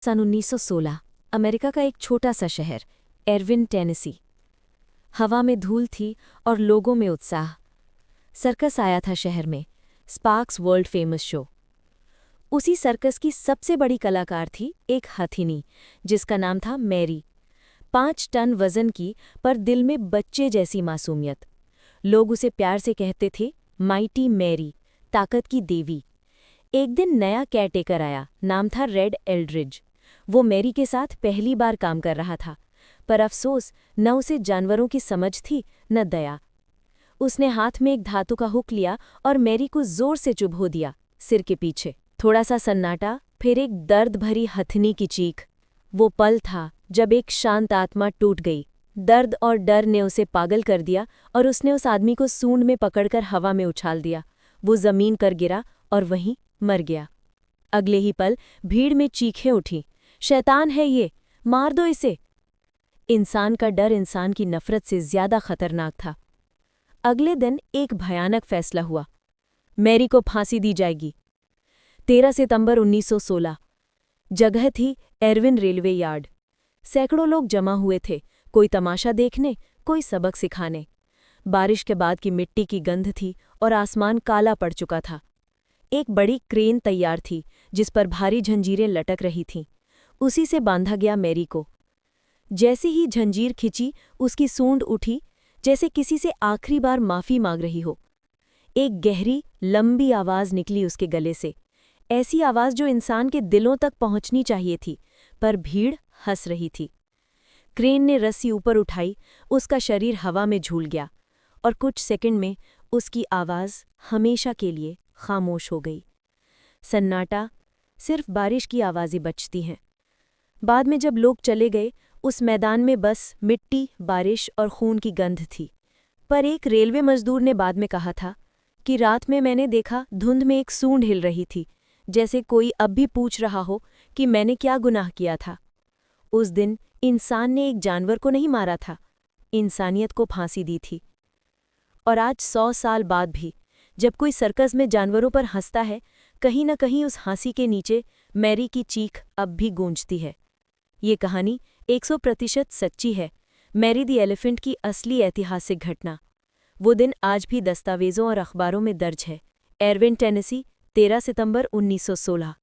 सन 1916 America का एक छोटा सा शहर एरविन, टेनेसी। हवा में धूल थी और लोगों में उत्साह। सर्कस आया था शहर में, स्पार्क्स वर्ल्ड फेमस शो। उसी सर्कस की सबसे बड़ी कलाकार थी एक हथिनी जिसका नाम था मैरी। 5 टन वजन की, पर दिल में बच्चे जैसी मासूमियत। लोग उसे प्यार से कहते थे माइटी मैरी, ताकत की देवी। एक दिन नया केयरटेकर आया, नाम था रेड एल्ड्रिज। वो मैरी के साथ पहली बार काम कर रहा था, पर अफसोस न उसे जानवरों की समझ थी न दया। उसने हाथ में एक धातु का हुक लिया और मैरी को जोर से चुभो दिया सिर के पीछे। थोड़ा सा सन्नाटा, फिर एक दर्द भरी हथनी की चीख। वो पल था जब एक शांत आत्मा टूट गई। दर्द और डर ने उसे पागल कर दिया और उसने उस आदमी को सूंड में पकड़कर हवा में उछाल दिया। वो जमीन पर गिरा और वहीं मर गया। अगले ही पल भीड़ में चीखें उठी, शैतान है ये, मार दो इसे। इंसान का डर इंसान की नफरत से ज्यादा खतरनाक था। अगले दिन एक भयानक फैसला हुआ, मैरी को फांसी दी जाएगी। 13 सितंबर 1916। जगह थी एरविन रेलवे यार्ड। सैकड़ों लोग जमा हुए थे, कोई तमाशा देखने, कोई सबक सिखाने। बारिश के बाद की मिट्टी की गंध थी और आसमान काला पड़ चुका था। एक बड़ी क्रेन तैयार थी जिस पर भारी जंजीरें लटक रही थीं। उसी से बांधा गया मैरी को। जैसे ही जंजीर खिंची, उसकी सूंड उठी, जैसे किसी से आखिरी बार माफी मांग रही हो। एक गहरी, लंबी आवाज निकली उसके गले से, ऐसी आवाज जो इंसान के दिलों तक पहुंचनी चाहिए थी, पर भीड़ हंस रही थी। क्रेन ने रस्सी ऊपर उठाई, उसका शरीर हवा में झूल गया और कुछ सेकंड में उसकी आवाज हमेशा के लिए खामोश हो गई। सन्नाटा, सिर्फ बारिश की आवाज़ें बचती हैं। बाद में जब लोग चले गए, उस मैदान में बस मिट्टी, बारिश और खून की गंध थी। पर एक रेलवे मजदूर ने बाद में कहा था कि रात में मैंने देखा धुंध में एक सूंड हिल रही थी, जैसे कोई अब भी पूछ रहा हो कि मैंने क्या गुनाह किया था। उस दिन इंसान ने एक जानवर को नहीं मारा था, इंसानियत को फांसी दी थी। और आज 100 साल बाद भी जब कोई सर्कस में जानवरों पर हंसता है, कहीं न कहीं उस हंसी के नीचे मैरी की चीख अब भी गूंजती है। ये कहानी 100% सच्ची है। मैरी द एलिफेंट की असली ऐतिहासिक घटना। वो दिन आज भी दस्तावेजों और अखबारों में दर्ज है। एरविन, टेनेसी, 13 सितंबर 1916।